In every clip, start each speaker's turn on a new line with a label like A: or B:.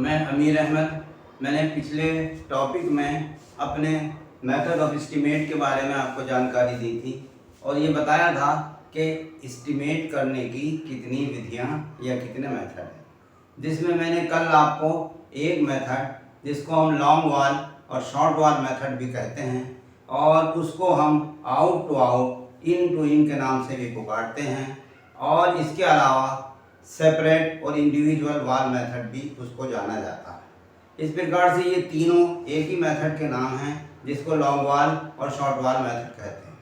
A: मैं अमीर अहमद। मैंने पिछले टॉपिक में अपने मेथड ऑफ एस्टीमेट के बारे में आपको जानकारी दी थी और ये बताया था कि एस्टीमेट करने की कितनी विधियाँ या कितने मेथड हैं, जिसमें मैंने कल आपको एक मेथड जिसको हम लॉन्ग वॉल और शॉर्ट वॉल मेथड भी कहते हैं और उसको हम out to out in to in के नाम से भी पुकारते हैं और इसके अलावा सेपरेट और इंडिविजुअल वॉल मेथड भी उसको जाना जाता है। इस प्रकार से ये तीनों एक ही मेथड के नाम हैं जिसको लॉन्ग वॉल और शॉर्ट वॉल मेथड कहते हैं।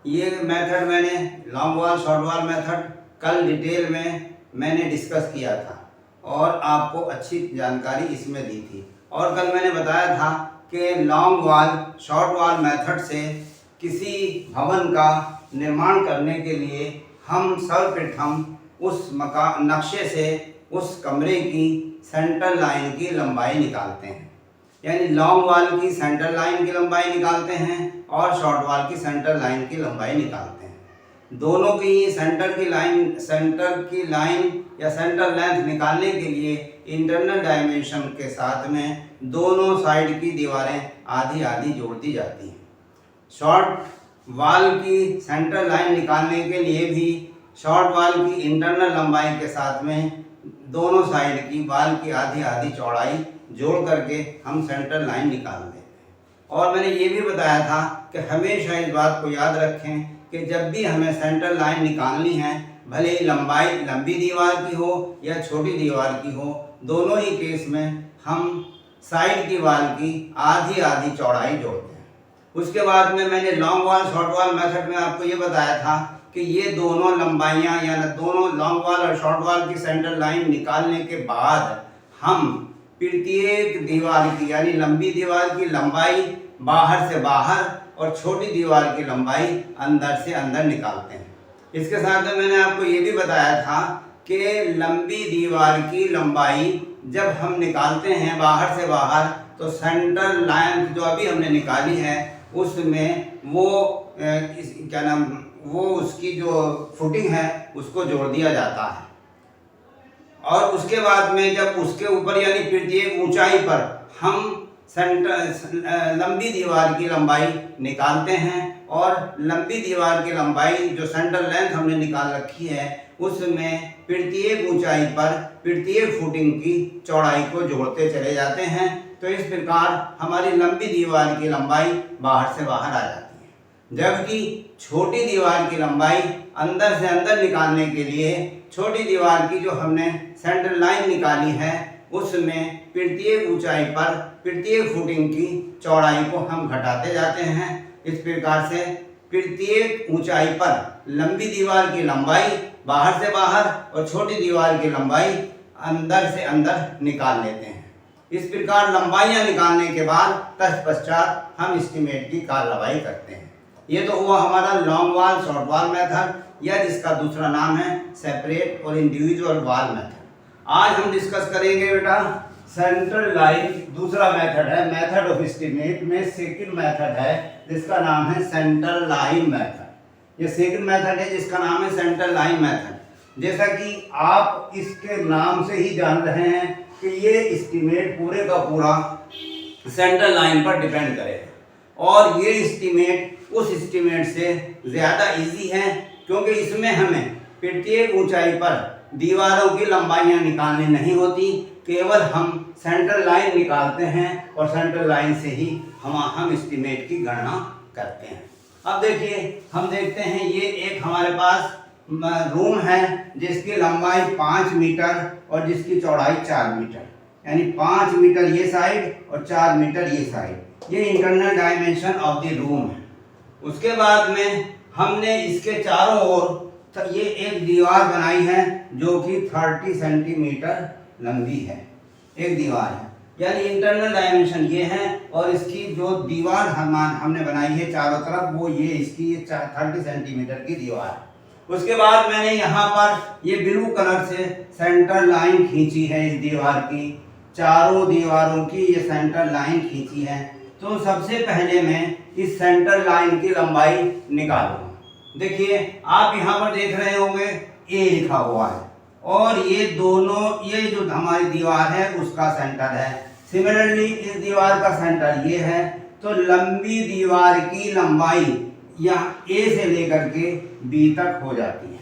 A: ये मेथड मैंने long wall short wall method कल डिटेल में मैंने डिस्कस किया था और आपको अच्छी जानकारी इसमें दी थी। और कल मैंने बताया था कि long wall short wall method से किसी भवन का निर्माण करने के लिए हम सर्वप्रथम उस मकान नक्शे से उस कमरे की सेंटर लाइन की लंबाई निकालते हैं, यानी लॉन्ग वॉल की सेंटर लाइन की लंबाई निकालते हैं और शॉर्ट वॉल की सेंटर लाइन की लंबाई निकालते हैं। दोनों की सेंटर की लाइन या सेंटर लेंथ निकालने के लिए इंटरनल डायमेंशन के साथ में दोनों साइड की दीवारें आधी आधी जोड़ दी जाती हैं। शॉर्ट वॉल की सेंटर लाइन निकालने के लिए भी शॉर्ट वॉल की इंटरनल लंबाई के साथ में दोनों साइड की वॉल की आधी आधी चौड़ाई जोड़ करके हम सेंटर लाइन निकाल देते हैं। और मैंने ये भी बताया था कि हमेशा इस बात को याद रखें कि जब भी हमें सेंटर लाइन निकालनी है, भले ही लंबाई लंबी दीवार की हो या छोटी दीवार की हो, दोनों ही केस में हम साइड की वॉल की आधी आधी चौड़ाई जोड़ते हैं। उसके बाद में मैंने long wall short wall method में आपको ये बताया था कि ये दोनों लंबाइयाँ या दोनों लॉन्ग वॉल और शॉर्ट वॉल की सेंटर लाइन निकालने के बाद हम प्रत्येक दीवार की यानी लंबी दीवार की लंबाई बाहर से बाहर और छोटी दीवार की लंबाई अंदर से अंदर निकालते हैं। इसके साथ में मैंने आपको ये भी बताया था कि लंबी दीवार की लंबाई जब हम निकालते हैं बाहर से बाहर तो सेंटर लाइन जो अभी हमने निकाली है उसमें वो उसकी जो फुटिंग है उसको जोड़ दिया जाता है। और उसके बाद में जब उसके ऊपर यानी प्रत्येक ऊंचाई पर हम लंबी दीवार की लंबाई निकालते हैं और लंबी दीवार की लंबाई जो सेंटर लेंथ हमने निकाल रखी है उसमें प्रत्येक ऊंचाई पर प्रत्येक फुटिंग की चौड़ाई को जोड़ते चले जाते हैं। तो इस प्रकार हमारी लंबी दीवार की लंबाई बाहर से बाहर आ जाती है, जबकि छोटी दीवार की लंबाई अंदर से अंदर निकालने के लिए छोटी दीवार की जो हमने सेंटर लाइन निकाली है उसमें प्रत्येक ऊंचाई पर प्रत्येक फुटिंग की चौड़ाई को हम घटाते जाते हैं। इस प्रकार से प्रत्येक ऊंचाई पर लंबी दीवार की लंबाई बाहर से बाहर और छोटी दीवार की लंबाई अंदर से अंदर निकाल लेते हैं। इस प्रकार लंबाइयाँ निकालने के बाद तत्पश्चात हम एस्टीमेट की कार्रवाई करते हैं। ये तो हुआ हमारा long wall short wall method या जिसका दूसरा नाम है सेपरेट और इंडिविजुअल वॉल मेथड। आज हम डिस्कस करेंगे बेटा सेंटर लाइन, दूसरा मेथड है मेथड ऑफ एस्टीमेट में सेकंड मेथड है जिसका नाम है सेंटर लाइन मेथड। ये सेकंड मेथड है जिसका नाम है सेंटर लाइन मेथड। जैसा कि आप इसके नाम से ही जान रहे हैं कि ये एस्टीमेट पूरे का पूरा सेंटर लाइन पर डिपेंड करेगा और ये एस्टीमेट उस एस्टीमेट से ज़्यादा इजी है क्योंकि इसमें हमें प्रत्येक ऊंचाई पर दीवारों की लंबाइयाँ निकालनी नहीं होती, केवल हम सेंटर लाइन निकालते हैं और सेंटर लाइन से ही हम एस्टीमेट की गणना करते हैं। अब देखिए हम देखते हैं ये एक हमारे पास रूम है जिसकी लंबाई 5 मीटर और जिसकी चौड़ाई 4 मीटर, यानी 5 मीटर ये साइड और 4 मीटर ये साइड। ये internal dimension of the room है। उसके बाद में हमने इसके चारों ओर ये एक दीवार बनाई है जो कि 30 सेंटीमीटर लंबी है, एक दीवार है, यानी इंटरनल डायमेंशन ये है और इसकी जो दीवार हमने बनाई है चारों तरफ वो ये इसकी 30 सेंटीमीटर की दीवार है। उसके बाद मैंने यहाँ पर ये ब्लू कलर से सेंटर लाइन खींची है इस दीवार की, चारों दीवारों की ये सेंटर लाइन खींची है। तो सबसे पहले मैं इस सेंटर लाइन की लंबाई निकालूंगा। देखिए आप यहाँ पर देख रहे होंगे ए लिखा हुआ है, और ये दोनों, ये जो हमारी दीवार है उसका सेंटर है। सिमिलरली इस दीवार का सेंटर ये है, तो लंबी दीवार की लंबाई यहाँ ए से लेकर के बी तक हो जाती है।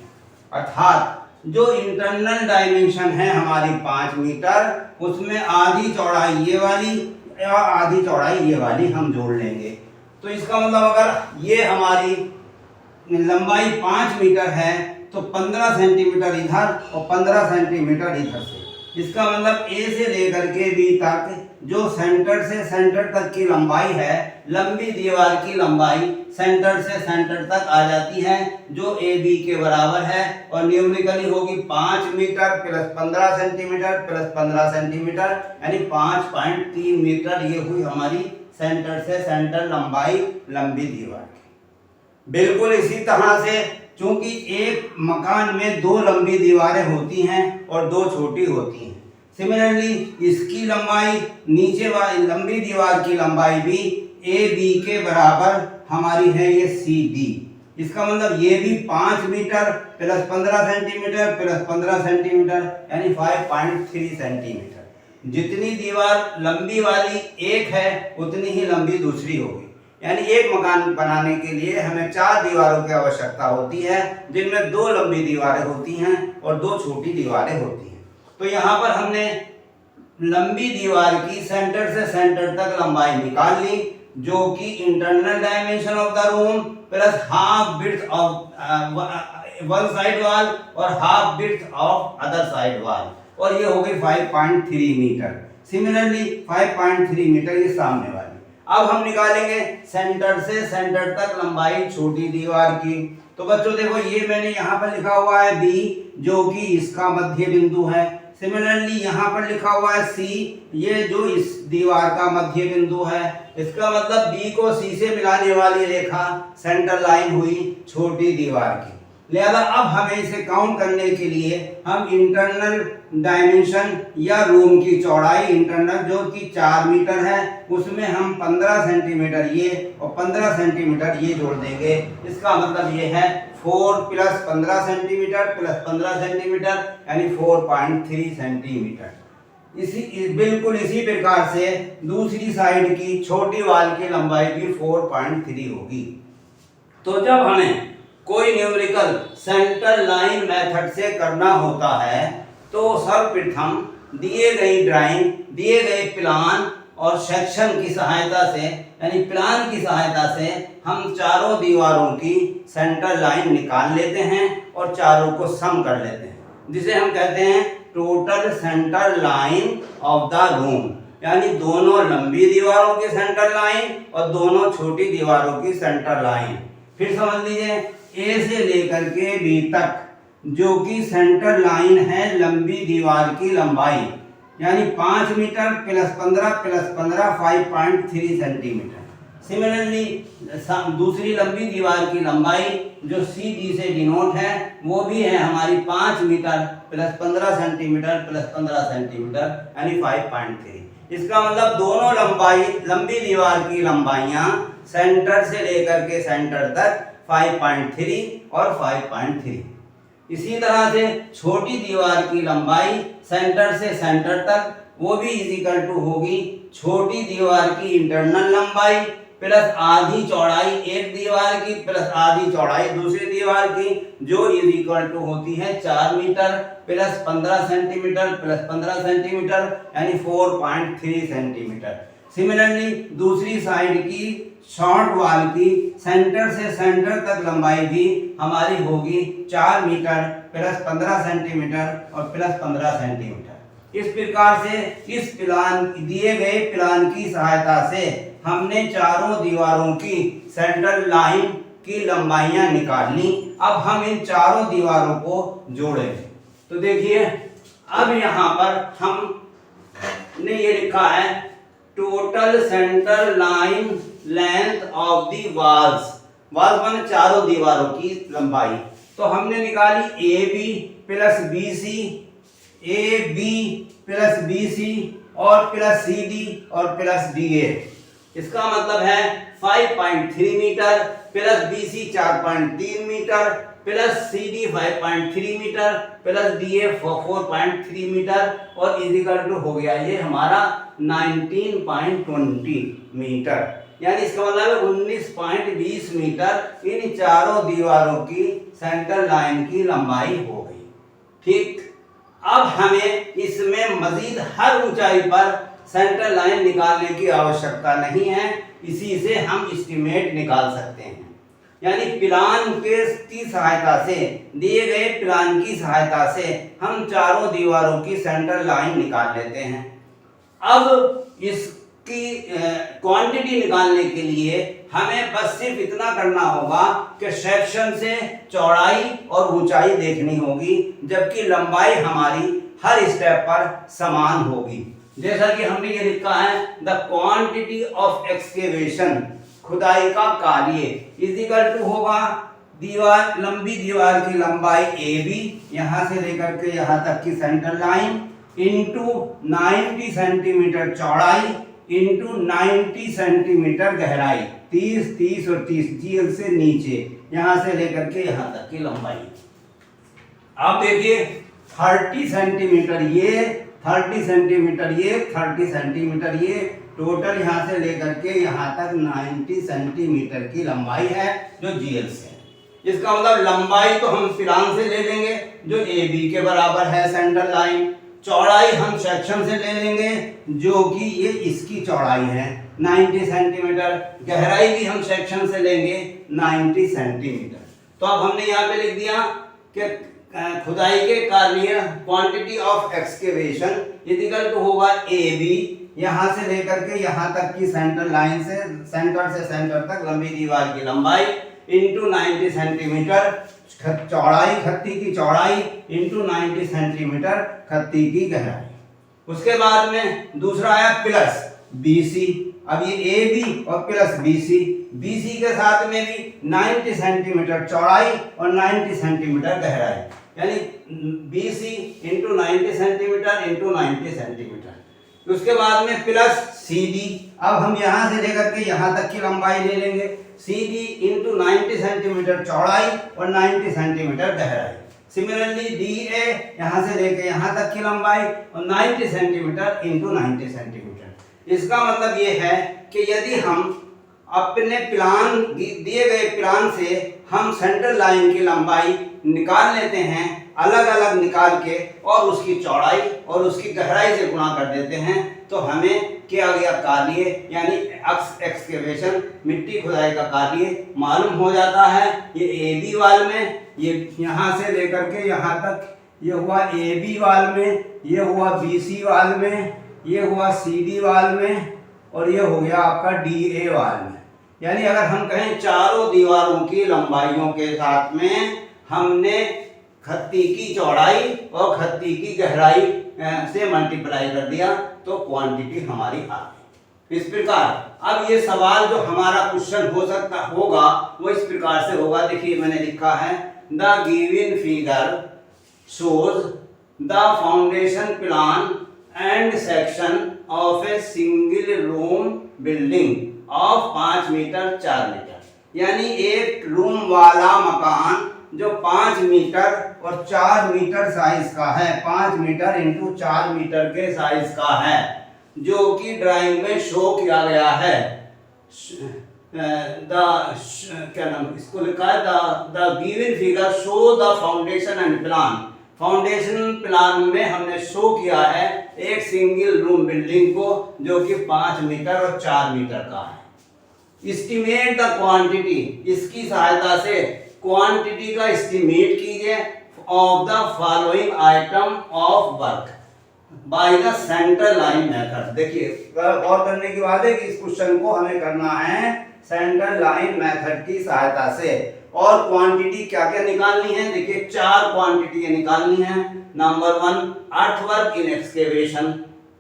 A: अर्थात जो इंटरनल डायमेंशन है हमारी 5 मीटर, उसमें आधी चौड़ाई ये वाली और आधी चौड़ाई ये वाली हम जोड़ लेंगे। तो इसका मतलब अगर ये हमारी लंबाई 5 मीटर है तो 15 सेंटीमीटर इधर और 15 सेंटीमीटर इधर से, इसका मतलब ए से लेकर के बी तक जो सेंटर से सेंटर तक की लंबाई है, लंबी दीवार की लंबाई सेंटर से सेंटर तक आ जाती है जो ए बी के बराबर है, और न्यूमेरिकली होगी 5 metre plus 15 centimetre plus 15 centimetre, यानी 5.3 मीटर। ये हुई हमारी सेंटर से सेंटर लंबाई लंबी दीवार की। बिल्कुल इसी तरह से, चूंकि एक मकान में 2 लंबी दीवारें होती हैं और 2 छोटी होती हैं, सिमिलरली इसकी लंबाई, नीचे वाली लंबी दीवार की लंबाई भी ए बी के बराबर हमारी है, ये सी डी। इसका मतलब ये भी 5 metre plus 15 centimetre plus 15 centimetre, यानी 5.3 सेंटीमीटर। जितनी दीवार लंबी वाली एक है उतनी ही लंबी दूसरी होगी। यानी एक मकान बनाने के लिए हमें 4 दीवारों की आवश्यकता होती है, जिनमें 2 लंबी दीवारें होती हैं और 2 छोटी दीवारें होती हैं। तो यहाँ पर हमने लंबी दीवार की सेंटर से सेंटर तक लंबाई निकाल ली, जो कि internal dimension of the room plus half width of one side wall और half width of other side wall, और ये हो गई 5.3 मीटर। सिमिलरली 5.3 मीटर ये सामने वाली। अब हम निकालेंगे सेंटर से सेंटर तक लंबाई छोटी दीवार की। तो बच्चों देखो, ये मैंने यहाँ पर लिखा हुआ है बी, जो कि इसका मध्य बिंदु है। सिमिलरली यहाँ पर लिखा हुआ है सी, ये जो इस दीवार का मध्य बिंदु है। इसका मतलब बी को सी से मिलाने वाली रेखा सेंटर लाइन हुई छोटी दीवार की। लिहाजा अब हमें इसे काउंट करने के लिए हम इंटरनल डायमेंशन या रूम की चौड़ाई इंटरनल जो कि 4 मीटर है, उसमें हम 15 सेंटीमीटर ये और 15 सेंटीमीटर ये जोड़ देंगे। इसका मतलब ये है 4 प्लस 15 सेंटीमीटर प्लस 15 सेंटीमीटर, यानी 4.3 सेंटीमीटर। बिल्कुल इसी प्रकार से दूसरी साइड की छोटी वाल की लंबाई भी 4.3 होगी। तो जब हमें कोई न्यूमेरिकल सेंटर लाइन मेथड से करना होता है, तो सर्वप्रथम दिए गई ड्राइंग, दिए गए प्लान और सेक्शन की सहायता से, यानी प्लान की सहायता से हम चारों दीवारों की सेंटर लाइन निकाल लेते हैं और चारों को सम कर लेते हैं, जिसे हम कहते हैं total centre line of the room. यानी दोनों लंबी दीवारों की सेंटर लाइन और दोनों छोटी दीवारों की सेंटर लाइन। फिर समझ लीजिए, ए से लेकर के बी तक जो कि सेंटर लाइन है लंबी दीवार की लंबाई, यानी 5 मीटर प्लस 15 5.3 सेंटीमीटर। सिमिलरली दूसरी लंबी दीवार की लंबाई जो सी डी से डिनोट है, वो भी है हमारी 5 metre plus 15 centimetre plus 15 centimetre, यानी 5.3। इसका मतलब दोनों लंबी दीवार की लंबाइयां सेंटर से लेकर के सेंटर तक 5.3 और 5.3। इसी तरह से छोटी दीवार की लंबाई सेंटर से सेंटर तक, वो भी इक्वल टू होगी छोटी दीवार की इंटरनल लंबाई प्लस आधी चौड़ाई एक दीवार की प्लस आधी चौड़ाई दूसरी दीवार की, जो इक्वल टू होती है 4 metre plus 15 centimetre plus 15 centimetre, यानी 4.3 सेंटीमीटर। सिमिलरली दूसरी साइड की शॉर्ट वॉल की सेंटर से सेंटर तक लंबाई भी हमारी होगी 4 मीटर प्लस 15 सेंटीमीटर और प्लस 15 सेंटीमीटर। इस प्रकार से इस प्लान, दिए गए प्लान की सहायता से हमने चारों दीवारों की सेंटर लाइन की लंबाइयां निकाल ली। अब हम इन चारों दीवारों को जोड़ेंगे। तो देखिए, अब यहाँ पर हमने ये लिखा है total centre line length of the walls. Walls माने चारों दीवारों की लंबाई। तो हमने निकाली A B plus B C, A B plus B C और प्लस सी डी और प्लस डी ए। इसका मतलब है 5.3 metre plus B C 4.3 metre plus CD 5.3 metre plus DA 4.3 metre और इजिकल टू हो गया ये हमारा 19.20 मीटर, यानी इसका मतलब 19.20 मीटर इन चारों दीवारों की सेंटर लाइन की लंबाई हो गई। ठीक, अब हमें इसमें मजीद हर ऊंचाई पर सेंटर लाइन निकालने की आवश्यकता नहीं है, इसी से हम एस्टीमेट निकाल सकते हैं। यानी प्लान की सहायता से, दिए गए प्लान की सहायता से हम चारों दीवारों की सेंटर लाइन निकाल लेते हैं। अब इसकी क्वांटिटी निकालने के लिए हमें बस सिर्फ इतना करना होगा कि सेक्शन से चौड़ाई और ऊंचाई देखनी होगी, जबकि लंबाई हमारी हर स्टेप पर समान होगी। जैसा कि हमने ये लिखा है, द क्वांटिटी ऑफ एक्सकेवेशन, खुदाई का कार्य, इजिकल टू होगा दीवार, लंबी दीवार की लंबाई AB यहां से लेकर के यहां तक की सेंटर लाइन इंटू 90 सेंटीमीटर चौड़ाई इंटू 90 सेंटीमीटर गहराई, 30 30 और 30 जीएल से नीचे यहां से लेकर के यहां तक की लंबाई। आप देखिए 30 सेंटीमीटर ये, 30 सेंटीमीटर ये, 30 सेंटीमीटर ये, टोटल यहां से लेकर के यहां तक 90 सेंटीमीटर की लंबाई है जो जीएल से है। इसका मतलब लंबाई तो हम प्लान से ले लेंगे जो AB के बराबर है सेंटर लाइन, चौड़ाई हम सेक्शन से ले लेंगे जो कि ये इसकी चौड़ाई है 90 सेंटीमीटर, गहराई भी हम सेक्शन से लेंगे 90 सेंटीमीटर। तो अब हमने यहाँ पे लिख दिया कि खुदाई के कार्य quantity of excavation equal to होगा AB, यहां से लेकर के यहां तक की सेंटर लाइन से सेंटर तक लंबी दीवार की लंबाई इंटू 90 सेंटीमीटर चौड़ाई, खत्ती की चौड़ाई इंटू 90 सेंटीमीटर खत्ती की गहराई। उसके बाद में दूसरा आया प्लस BC। अब ये AB और प्लस BC के साथ में भी 90 सेंटीमीटर चौड़ाई और 90 सेंटीमीटर गहराई, यानी BC into 90 centimetre into 90 centimetre. उसके बाद में प्लस CD, अब हम यहाँ से लेकर के यहाँ तक की लंबाई ले लेंगे, CD इंटू 90 सेंटीमीटर चौड़ाई और 90 सेंटीमीटर गहराई। सिमिलरली DA यहाँ से लेकर यहाँ तक की लंबाई और 90 सेंटीमीटर इंटू 90 सेंटीमीटर। इसका मतलब ये है कि यदि हम अपने प्लान दिए गए प्लान से हम सेंटर लाइन की लंबाई निकाल लेते हैं, अलग अलग निकाल के और उसकी चौड़ाई और उसकी गहराई से गुणा कर देते हैं, तो हमें किया गया कार्य यानी एक्सकेवेशन मिट्टी खुदाई का कार्य मालूम हो जाता है। ये AB वाल में, ये यहाँ से लेकर के यहाँ तक ये हुआ AB वाल में, ये हुआ BC वाल में, ये हुआ CD वाल में और ये हो गया आपका DA वाल में। यानी अगर हम कहें चारों दीवारों की लंबाइयों के साथ में हमने खत्ती की चौड़ाई और खत्ती की गहराई से मल्टीप्लाई कर दिया तो क्वांटिटी हमारी आ गई। इस प्रकार अब ये सवाल जो हमारा क्वेश्चन हो सकता होगा वो इस प्रकार से होगा। देखिए मैंने लिखा है, the given figure shows the foundation plan and section of a single room building of 5 metre 4 metre, यानी एक रूम वाला मकान जो 5 मीटर और 4 मीटर साइज का है, 5 मीटर इंटू 4 मीटर के साइज का है, जो कि ड्राइंग में शो किया गया है। क्या नाम इसको लिखा है, the given figure show the foundation and plan. Foundation plan में हमने शो किया है एक सिंगल रूम बिल्डिंग को जो कि 5 मीटर और 4 मीटर का है। एस्टिमेट द क्वांटिटी, इसकी सहायता से क्वांटिटी का एस्टिमेट कीजिए of the following item of work by the centre line method. देखिए गौर करने की बात है कि इस क्वेश्चन को हमें करना है सेंटर लाइन मेथड की सहायता से। और क्वांटिटी क्या क्या निकालनी है, देखिए 4 क्वांटिटी निकालनी है। Number 1 earthwork in excavation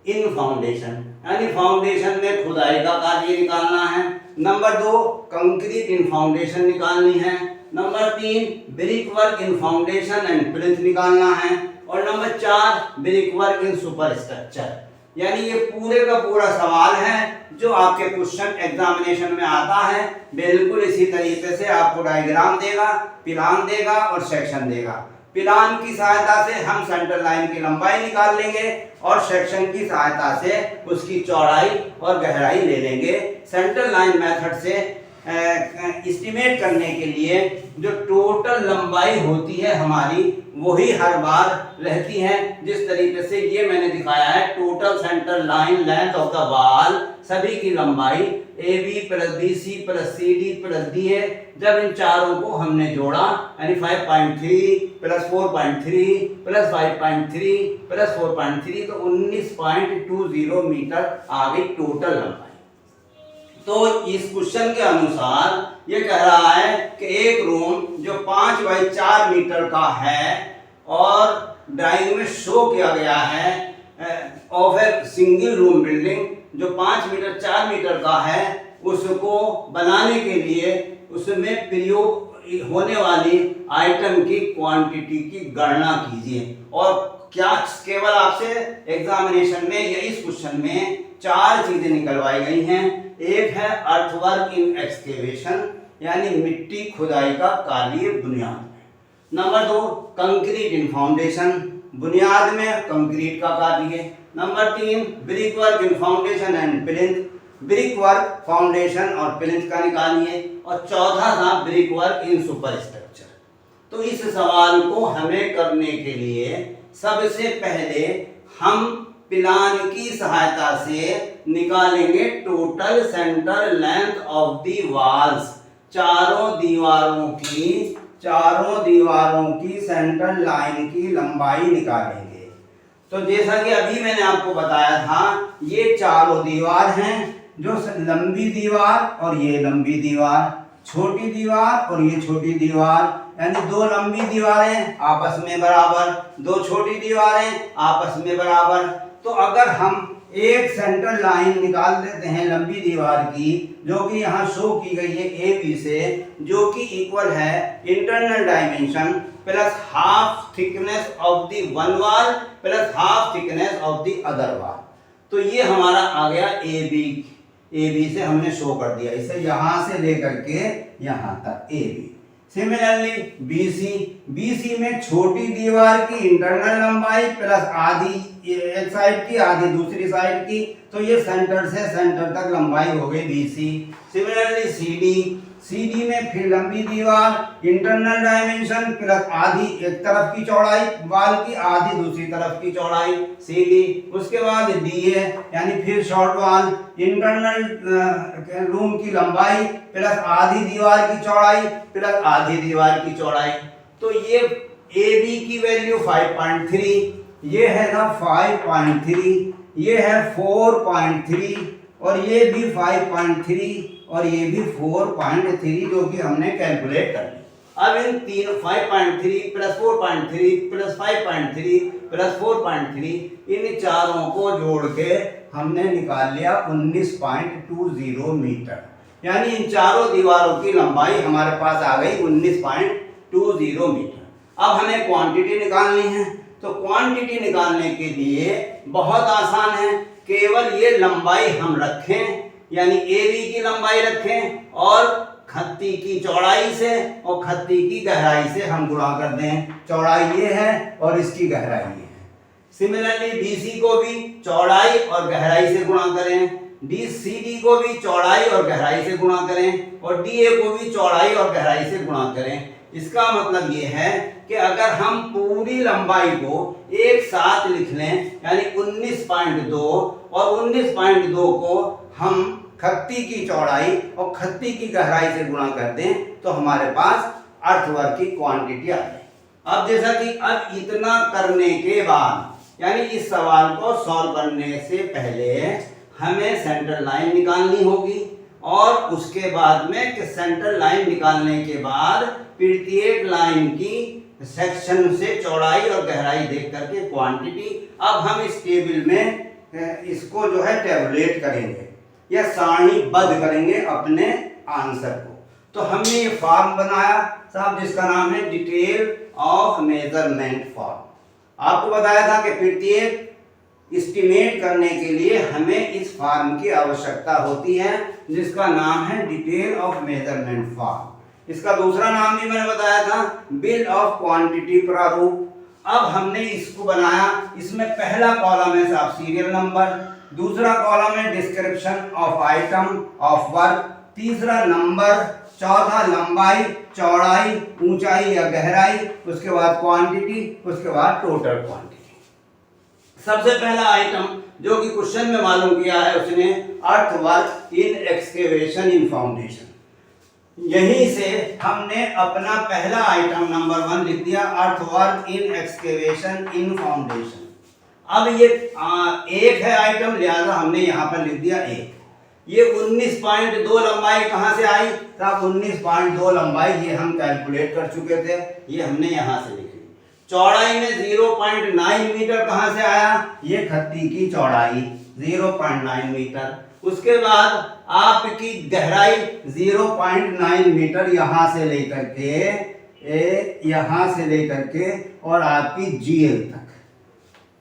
A: in foundation, यानी फाउंडेशन में खुदाई का कार्य निकालना है। नंबर 2 कंक्रीट इन फाउंडेशन निकालनी है। Number 3 brick work in foundation and plinth निकालना है। और number 4 brick work in super structure. यानी ये पूरे का पूरा सवाल है जो आपके क्वेश्चन एग्जामिनेशन में आता है। बिल्कुल इसी तरीके से आपको डायग्राम देगा, प्लान देगा और सेक्शन देगा। प्लान की सहायता से हम सेंटर लाइन की लंबाई निकाल लेंगे और सेक्शन की सहायता से उसकी चौड़ाई और गहराई ले लेंगे। सेंटर लाइन मेथड से एस्टिमेट करने के लिए जो टोटल लंबाई होती है हमारी वही हर बार रहती है। जिस तरीके से ये मैंने दिखाया है, total centre line length of the wall, सभी की लंबाई AB plus BC plus CD plus D है। जब इन चारों को हमने जोड़ा यानी 5.3 प्लस 4.3 प्लस 5.3 प्लस 4.3 तो 19.20 मीटर आ गई टोटल लंबाई। तो इस क्वेश्चन के अनुसार ये कह रहा है कि एक रूम जो 5 बाई 4 मीटर का है और ड्राइंग में शो किया गया है of a single room building जो 5 मीटर 4 मीटर का है, उसको बनाने के लिए उसमें प्रयोग होने वाली आइटम की क्वांटिटी की गणना कीजिए। और क्या केवल आपसे एग्जामिनेशन में या इस क्वेश्चन में 4 चीजें निकलवाई गई हैं। एक है अर्थवर्क इन एक्सकेवेशन यानी मिट्टी खुदाई का कार्य बुनियाद। नंबर 2 कंक्रीट इन फाउंडेशन, बुनियाद में कंक्रीट का कार्य। Number 3 brick work in foundation and plinth, brick work foundation और प्लिंथ का निकालिए। और चौथा था brick work in super structure. तो इस सवाल को हमें करने के लिए सबसे पहले हम प्लान की सहायता से निकालेंगे total centre length of the walls, चारों दीवारों की सेंटर लाइन की लंबाई निकालेंगे। तो जैसा कि अभी मैंने आपको बताया था, ये चारों दीवार हैं, जो लंबी दीवार और ये लंबी दीवार, छोटी दीवार और ये छोटी दीवार, यानी 2 लंबी दीवारें आपस में बराबर, 2 छोटी दीवारें आपस में बराबर। तो अगर हम एक सेंटर लाइन निकाल देते हैं लंबी दीवार की, जो कि यहाँ शो की गई है AB से, जो कि इक्वल है internal dimension plus half thickness of the one wall plus half thickness of the other wall. तो ये हमारा आ गया AB से हमने शो कर दिया, इसे यहाँ से लेकर के यहाँ तक AB। सिमिलरली BC में छोटी दीवार की इंटरनल लंबाई प्लस आधी एक साइड की आधी दूसरी साइड की, तो ये सेंटर से सेंटर तक लंबाई हो गई BC। सिमिलरली CD में फिर लंबी दीवार इंटरनल डायमेंशन प्लस आधी एक तरफ की चौड़ाई वॉल की आधी दूसरी तरफ की चौड़ाई CD। उसके बाद DA यानी फिर शॉर्ट वॉल इंटरनल रूम की लंबाई प्लस आधी दीवार की चौड़ाई प्लस आधी दीवार की चौड़ाई। तो ये AB की वैल्यू 5.3, ये है ना 5.3, ये है 4.3 और ये भी 5.3 और ये भी 4.3 जो कि हमने कैलकुलेट कर लिया। अब इन तीन 5.3 प्लस 4.3 प्लस 5.3 प्लस 4.3 इन चारों को जोड़ के हमने निकाल लिया 19.20 मीटर, यानी इन चारों दीवारों की लंबाई हमारे पास आ गई 19.20 मीटर। अब हमें क्वांटिटी निकालनी है, तो क्वांटिटी निकालने के लिए बहुत आसान है, केवल ये लंबाई हम रखें, यानी AB की लंबाई रखें और खत्ती की चौड़ाई से और खत्ती की गहराई से हम गुणा कर दें। चौड़ाई ये है और इसकी गहराई ये है। सिमिलरली BC को भी चौड़ाई और गहराई से गुणा करें, CD को भी चौड़ाई और गहराई से गुणा करें और DA को भी चौड़ाई और गहराई से गुणा करें। इसका मतलब ये है कि अगर हम पूरी लंबाई को एक साथ लिख लें, यानी 19.2 और 19.2 को हम खत्ती की चौड़ाई और खत्ती की गहराई से गुणा कर दें तो हमारे पास अर्थवर्क की क्वांटिटी आ जाए। अब जैसा कि अब इतना करने के बाद, यानी इस सवाल को सॉल्व करने से पहले हमें सेंटर लाइन निकालनी होगी और उसके बाद में कि सेंटर लाइन निकालने के बाद प्रत्येक लाइन की सेक्शन से चौड़ाई और गहराई देख करके क्वांटिटी। अब हम इस टेबल में इसको जो है टेबुलेट करेंगे या सारणीबद्ध करेंगे अपने आंसर को। तो हमने ये फॉर्म बनाया साहब, जिसका नाम है डिटेल ऑफ मेजरमेंट फॉर्म। आपको बताया था कि प्रत्येक एस्टिमेट करने के लिए हमें इस फॉर्म की आवश्यकता होती है जिसका नाम है डिटेल ऑफ मेजरमेंट फॉर्म। इसका दूसरा नाम भी मैंने बताया था बिल ऑफ क्वांटिटी प्रारूप। अब हमने इसको बनाया, इसमें पहला कॉलम है साहब सीरियल नंबर, दूसरा कॉलम है description of item of work, तीसरा नंबर, चौथा लंबाई, चौड़ाई, ऊंचाई या गहराई, उसके बाद क्वांटिटी, उसके बाद टोटल क्वांटिटी। सबसे पहला आइटम जो कि क्वेश्चन में मालूम किया है उसने अर्थ work in excavation in foundation. यहीं से हमने अपना पहला आइटम नंबर 1 लिख दिया, अर्थ work in excavation in foundation. अब ये एक है आइटम, लिहाजा हमने यहाँ पर लिख दिया एक। ये 19.2 लंबाई कहाँ से आई? तब 19.2 लंबाई ये हम कैलकुलेट कर चुके थे, ये हमने यहाँ से लिखी। चौड़ाई में 0.9 मीटर कहाँ से आया? ये खत्ती की चौड़ाई 0.9 मीटर। उसके बाद आपकी गहराई 0.9 मीटर यहाँ से लेकर के और आपकी जीएल तक,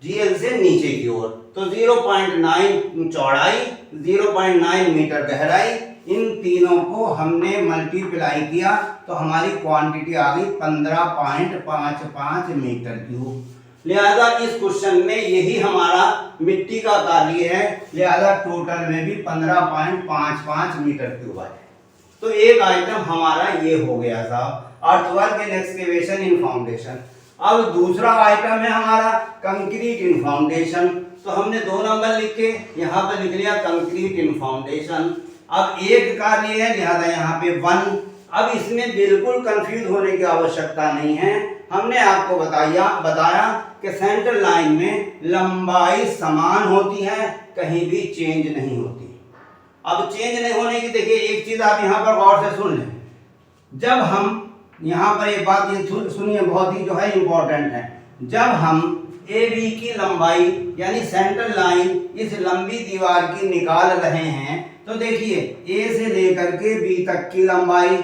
A: जीएल से नीचे की ओर, तो 0.9 चौड़ाई, 0.9 मीटर गहराई, इन तीनों को हमने मल्टीप्लाई किया तो हमारी क्वांटिटी आ गई 15.55 मीटर क्यूब। लिहाजा इस क्वेश्चन में यही हमारा मिट्टी का कार्य है, लिहाजा टोटल में भी 15.55 मीटर क्यूब आए। तो एक आइटम हमारा ये हो गया साहब earthwork in excavation in foundation. अब दूसरा आइटम है हमारा कंक्रीट इन फाउंडेशन। तो हमने 2 नंबर लिख के यहाँ पे लिख लिया कंक्रीट इन फाउंडेशन। अब एक कार्य है लिहाजा यहाँ पे 1। अब इसमें बिल्कुल कंफ्यूज होने की आवश्यकता नहीं है। हमने आपको बताया कि सेंटर लाइन में लंबाई समान होती है, कहीं भी चेंज नहीं होती। अब चेंज नहीं होने की देखिए एक चीज आप यहाँ पर गौर से सुन लें। जब हम यहाँ पर एक बात ये सुनिए, बहुत ही जो है इम्पोर्टेंट है। जब हम ए बी की लंबाई यानी सेंटर लाइन इस लंबी दीवार की निकाल रहे हैं तो देखिए ए से लेकर के बी तक की लंबाई,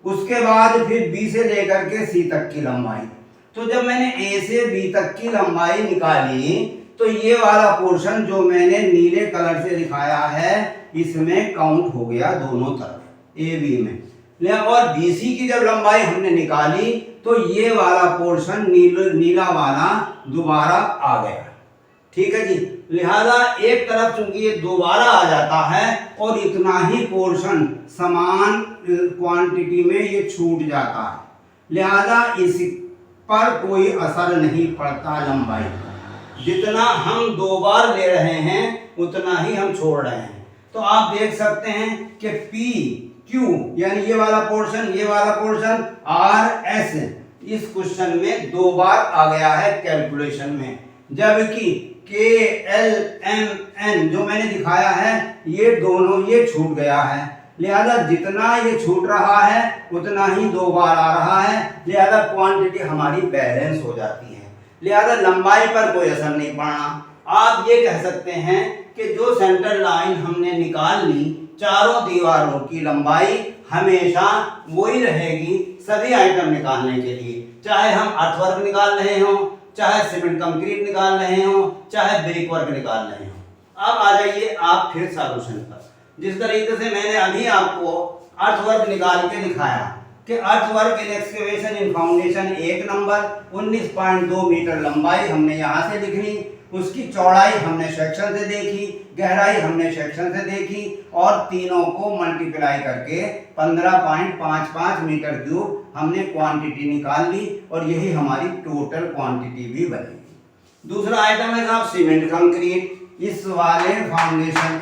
A: उसके बाद फिर बी से लेकर के सी तक की लंबाई। तो जब मैंने ए से बी तक की लंबाई निकाली तो ये वाला पोर्शन जो मैंने नीले कलर से दिखाया है इसमें काउंट हो गया दोनों तरफ ए बी में। और बीसी की जब लंबाई हमने निकाली तो ये वाला पोर्शन नीला वाला दोबारा आ गया। ठीक है जी। लिहाजा एक तरफ चूंकि ये दोबारा आ जाता है और इतना ही पोर्शन समान क्वांटिटी में ये छूट जाता है, लिहाजा इस पर कोई असर नहीं पड़ता लंबाई का। जितना हम 2 बार ले रहे हैं उतना ही हम छोड़ रहे हैं। तो आप देख सकते हैं कि पी क्यू यानी ये वाला पोर्शन आर एस इस क्वेश्चन में 2 बार आ गया है कैलकुलेशन में, जबकि के एल एम एन जो मैंने दिखाया है ये दोनों ये छूट गया है। लिहाजा जितना ये छूट रहा है उतना ही 2 बार आ रहा है, लिहाजा क्वांटिटी हमारी बैलेंस हो जाती है। लिहाजा लंबाई पर कोई असर नहीं पड़ना। आप ये कह सकते हैं कि जो सेंटर लाइन हमने निकाल ली, चारों दीवारों की लंबाई हमेशा वही रहेगी सभी आइटम निकालने के लिए, चाहे हम अर्थवर्क निकाल रहे हों, चाहे सीमेंट कंक्रीट निकाल रहे हों, चाहे ब्रिक वर्क निकाल रहे हों। अब आ जाइए आप फिर सॉल्यूशन पर। जिस तरीके से मैंने अभी आपको अर्थवर्क निकाल के दिखाया कि earthwork in excavation in foundation 1 number 19.2 metre लंबाई हमने यहाँ से लिख ली, उसकी चौड़ाई हमने सेक्शन से देखी, गहराई हमने सेक्शन से देखी और तीनों को मल्टीप्लाई करके 15.55 मीटर क्यूब हमने क्वांटिटी निकाल ली और यही हमारी टोटल क्वांटिटी भी बनेगी। दूसरा आइटम है साहब सीमेंट कंक्रीट। इस वाले फाउंडेशन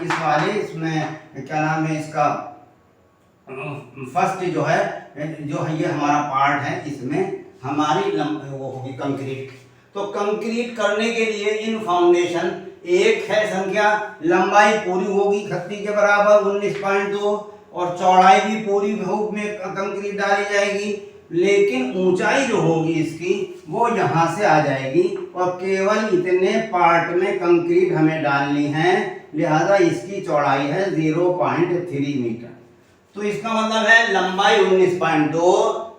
A: इसमें क्या नाम है इसका फर्स्ट जो है ये हमारा पार्ट है, इसमें हमारी वो होगी कंक्रीट। तो कंक्रीट करने के लिए इन फाउंडेशन एक है संख्या, लंबाई पूरी होगी खत्ती के बराबर 19.2 और चौड़ाई भी पूरी में कंक्रीट डाली जाएगी, लेकिन ऊंचाई जो होगी इसकी वो यहाँ से आ जाएगी और केवल इतने पार्ट में कंक्रीट हमें डालनी है, लिहाजा इसकी चौड़ाई है 0.3 मीटर। तो इसका मतलब है लंबाई 19.2,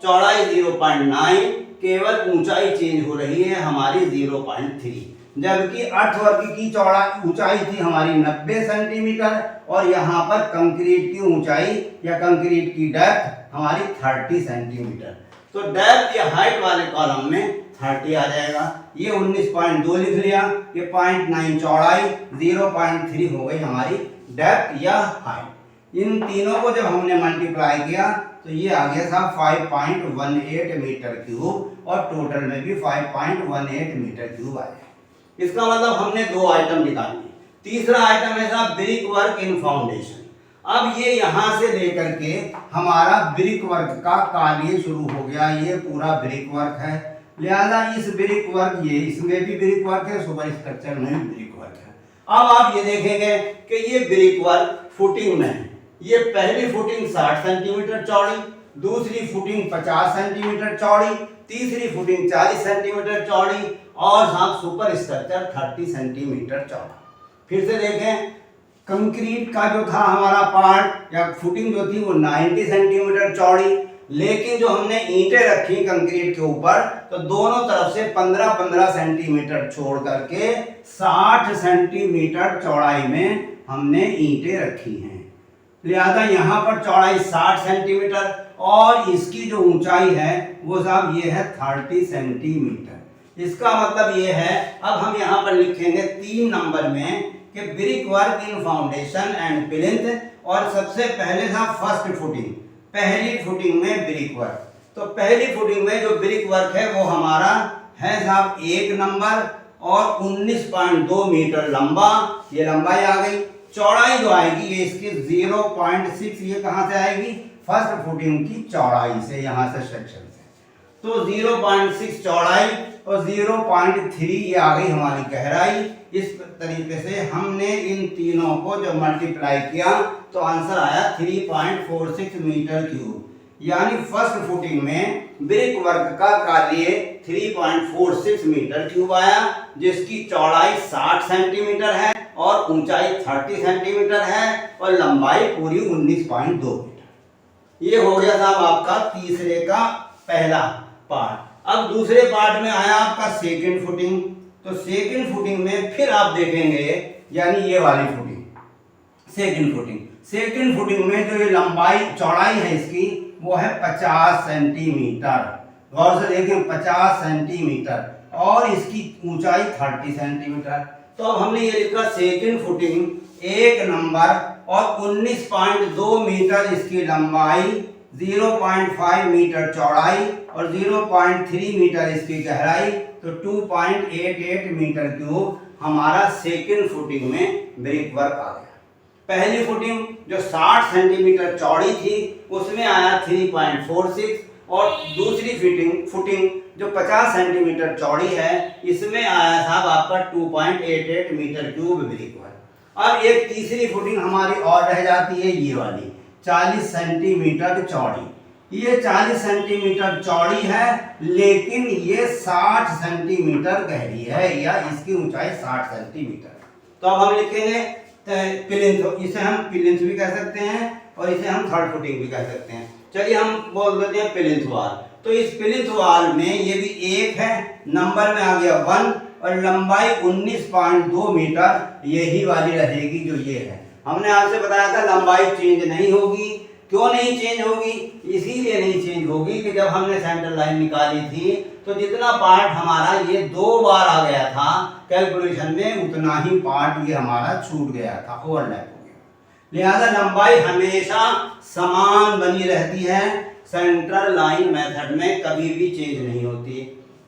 A: चौड़ाई 0.9 केवल ऊंचाई चेंज हो रही है हमारी 0.3, जबकि अर्थवर्क की चौड़ाई ऊंचाई थी हमारी 90 सेंटीमीटर और यहाँ पर कंक्रीट की ऊंचाई या कंक्रीट की डेप्थ हमारी 30 सेंटीमीटर। तो डेप्थ या हाइट वाले कॉलम में 30 आ जाएगा। ये 19.2 लिख लिया, ये 0.9 चौड़ाई, 0.3 हो गई हमारी डेप्थ या हाइट। इन तीनों को जब हमने मल्टीप्लाई किया तो ये आ गया था 5.18 मीटर क्यूब और टोटल में भी 5.18 मीटर क्यूब आया। इसका मतलब हमने दो आइटम निकाले। तीसरा आइटम है साहब ब्रिक वर्क इन फाउंडेशन। अब ये यहाँ से लेकर के हमारा ब्रिक वर्क का कार्य शुरू हो गया। ये पूरा ब्रिक वर्क है, लिहाजा इस ब्रिक वर्क, ये इसमें भी ब्रिक वर्क है, सुपर स्ट्रक्चर में भी ब्रिक वर्क है। अब आप ये देखेंगे कि ये ब्रिक वर्क फुटिंग में है। ये पहली फुटिंग 60 सेंटीमीटर चौड़ी, दूसरी फुटिंग 50 सेंटीमीटर चौड़ी, तीसरी फुटिंग 40 सेंटीमीटर चौड़ी और साहब सुपर स्ट्रक्चर 30 सेंटीमीटर चौड़ा। फिर से देखें, कंक्रीट का जो था हमारा पार्ट या फुटिंग जो थी वो 90 सेंटीमीटर चौड़ी, लेकिन जो हमने ईंटें रखी कंक्रीट के ऊपर तो दोनों तरफ से 15-15 सेंटीमीटर छोड़ करके 60 सेंटीमीटर चौड़ाई में हमने ईंटें रखी हैं। लिहाजा यहाँ पर चौड़ाई 60 सेंटीमीटर और इसकी जो ऊंचाई है वो साहब ये है 30 सेंटीमीटर। इसका मतलब ये है, अब हम यहाँ पर लिखेंगे 3 नंबर में कि brick work in foundation and plinth. और सबसे पहले साहब फर्स्ट फुटिंग, पहली फुटिंग में ब्रिक वर्क। तो पहली फुटिंग में जो ब्रिक वर्क है वो हमारा है साहब 1 नंबर और 19.2 मीटर लंबा, ये लंबाई आ गई। चौड़ाई जो आएगी ये इसकी 0.6, ये कहाँ से आएगी? फर्स्ट फुटिंग की चौड़ाई से, यहाँ से सेक्शन से। तो 0.6 चौड़ाई और 0.3 ये आ गई हमारी गहराई। इस तरीके से हमने इन तीनों को जब मल्टीप्लाई किया तो आंसर आया 3.46 मीटर क्यूब। यानी फर्स्ट फुटिंग में ब्रिक वर्क का कार्य 3.46 मीटर क्यूब आया, जिसकी चौड़ाई 60 सेंटीमीटर है और ऊंचाई 30 सेंटीमीटर है और लंबाई पूरी 19.2 मीटर। ये हो गया साहब आपका तीसरे का पहला पार्ट। अब दूसरे पार्ट में आया आपका सेकंड फुटिंग। तो सेकंड फुटिंग में फिर आप देखेंगे, यानी ये वाली फुटिंग सेकंड फुटिंग में जो ये लंबाई चौड़ाई है इसकी वो है 50 सेंटीमीटर। गौर से देखें, 50 सेंटीमीटर और इसकी ऊंचाई 30 सेंटीमीटर। तो अब हमने ये लिखा सेकंड फुटिंग 1 नंबर और 19.2 मीटर इसकी लंबाई, 0.5 मीटर चौड़ाई और 0.3 मीटर इसकी गहराई, तो 2.88 मीटर क्यूब हमारा सेकंड फुटिंग में ब्रिक वर्क आ गया। पहली फुटिंग जो 60 सेंटीमीटर चौड़ी थी उसमें आया 3.46 और दूसरी फुटिंग जो 50 सेंटीमीटर चौड़ी है इसमें आया था आपका 2.88 मीटर क्यूब ब्रिक वर्क। अब एक तीसरी फुटिंग हमारी और रह जाती है, ये वाली 40 सेंटीमीटर चौड़ी। ये 40 सेंटीमीटर चौड़ी है लेकिन ये 60 सेंटीमीटर गहरी है, या इसकी ऊंचाई 60 सेंटीमीटर। तो अब हम लिखेंगे प्लिंथ, इसे हम प्लिंथ भी कह सकते हैं और इसे हम थर्ड फुटिंग भी कह सकते हैं। चलिए हम बोल देते हैं प्लिंथ वाल। तो इस प्लिंथ वाल में ये भी 1 है, नंबर में आ गया 1 और लंबाई 19.2 मीटर यही वाली रहेगी जो ये है। हमने आपसे बताया था लंबाई चेंज नहीं होगी। क्यों नहीं चेंज होगी? इसीलिए नहीं चेंज होगी कि जब हमने सेंटर लाइन निकाली थी तो जितना पार्ट हमारा ये 2 बार आ गया था कैलकुलेशन में, उतना ही पार्ट ये हमारा छूट गया था, ओवरलैप हो गया। लिहाजा लंबाई हमेशा समान बनी रहती है, सेंट्रल लाइन मेथड में कभी भी चेंज नहीं होती।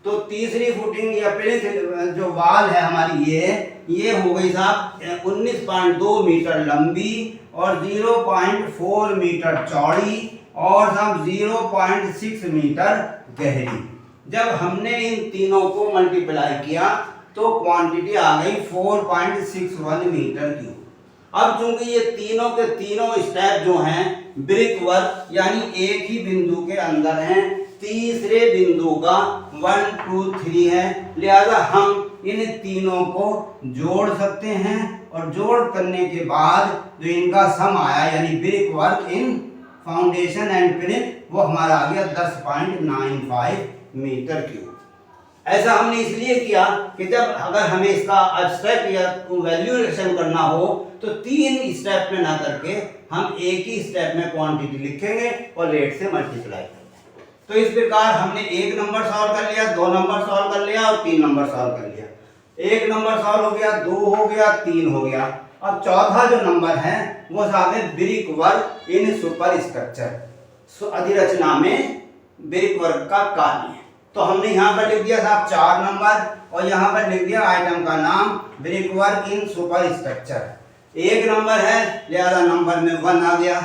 A: तो तीसरी फुटिंग या प्लिंथ जो वाल है हमारी ये हो गई साहब 19.2 मीटर लंबी और 0.4 मीटर चौड़ी और साहब 0.6 मीटर गहरी। जब हमने इन तीनों को मल्टीप्लाई किया तो क्वांटिटी आ गई 4.61 मीटर क्यूब। अब चूंकि ये तीनों के तीनों स्टेप जो हैं ब्रिक वर्क यानी एक ही बिंदु के अंदर हैं, तीसरे बिंदु का 1 2 3 है, लिहाजा हम इन तीनों को जोड़ सकते हैं और जोड़ करने के बाद जो इनका सम आया यानी brick work in foundation and plinth वो हमारा आ गया 10.95 मीटर क्यूब। ऐसा हमने इसलिए किया कि जब अगर हमें इसका एब्स्ट्रैक्ट या वैल्यूएशन करना हो तो 3 स्टेप में ना करके हम एक ही स्टेप में क्वांटिटी लिखेंगे और रेट से मल्टीप्लाई करेंगे। तो इस प्रकार हमने 1 नंबर सॉल्व कर लिया, 2 नंबर सॉल्व कर लिया और 3 नंबर सॉल्व कर लिया। 1 नंबर सॉल्व हो गया, 2 हो गया, 3 हो गया। अब चौथा जो नंबर है वो साथ brick work in super structure, अधिरचना में ब्रिक वर्क का कार्य। तो हमने यहाँ पर लिख दिया साहब 4 नंबर और यहाँ पर लिख दिया आइटम का नाम brick work in super structure. 1 number है लिहाजा नंबर में 1 आ गया।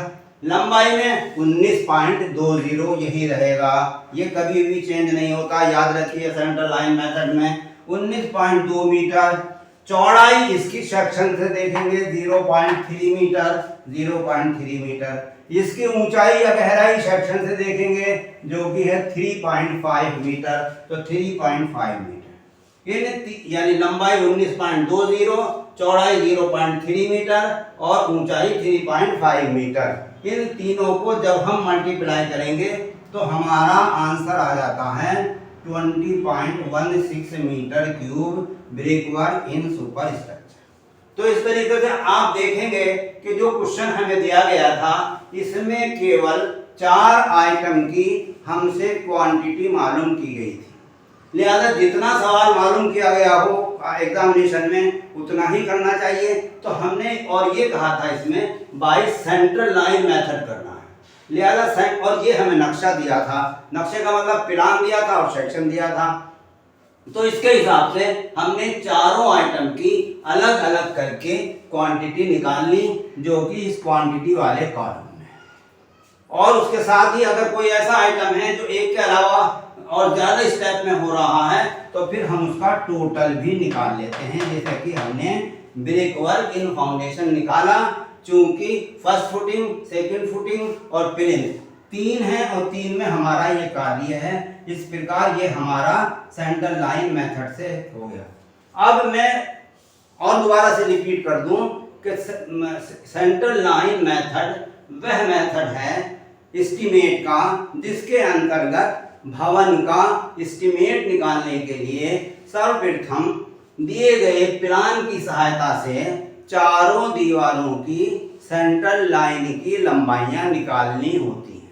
A: लंबाई में 19.20 यही रहेगा, ये कभी भी चेंज नहीं होता, याद रखिए सेंटर लाइन मेथड में 19.2 मीटर। चौड़ाई इसकी सेक्शन से देखेंगे 0.3 मीटर, 0.3 मीटर। इसकी ऊंचाई या गहराई सेक्शन से देखेंगे जो कि है 3.5 मीटर, तो 3.5 मीटर। यानी लंबाई 19.20, चौड़ाई 0.3 मीटर और ऊंचाई 3.5 मीटर। इन तीनों को जब हम मल्टीप्लाई करेंगे तो हमारा आंसर आ जाता है 20.16 metre cube brick work in super structure. तो इस तरीके से आप देखेंगे कि जो क्वेश्चन हमें दिया गया था इसमें केवल 4 आइटम की हमसे क्वांटिटी मालूम की गई थी, लिहाजा जितना सवाल मालूम किया गया हो एग्जामिनेशन में उतना ही करना चाहिए। तो हमने और ये कहा था इसमें बाय सेंट्रल लाइन मेथड करना है, लिहाजा और ये हमें नक्शा दिया था, नक्शे का मतलब प्लान दिया था और सेक्शन दिया था। तो इसके हिसाब से हमने चारों आइटम की अलग अलग करके क्वांटिटी निकाल ली जो कि इस क्वांटिटी वाले कॉलम में। और उसके साथ ही अगर कोई ऐसा आइटम है जो एक के अलावा और ज्यादा स्टेप में हो रहा है तो फिर हम उसका टोटल भी निकाल लेते हैं, जैसे कि हमने ब्रिक वर्क इन फाउंडेशन निकाला। चूंकि फर्स्ट फुटिंग, सेकंड फुटिंग और प्लिंथ 3 है और 3 में हमारा ये कार्य है, इस प्रकार ये हमारा सेंट्रल लाइन मेथड से हो गया। अब मैं और दोबारा से रिपीट कर दूं कि सेंट्रल लाइन मेथड वह मेथड है एस्टीमेट का जिसके अंतर्गत भवन का एस्टीमेट निकालने के लिए सर्वप्रथम दिए गए प्लान की सहायता से चारों दीवारों की सेंट्रल लाइन की लंबाइयां निकालनी होती हैं।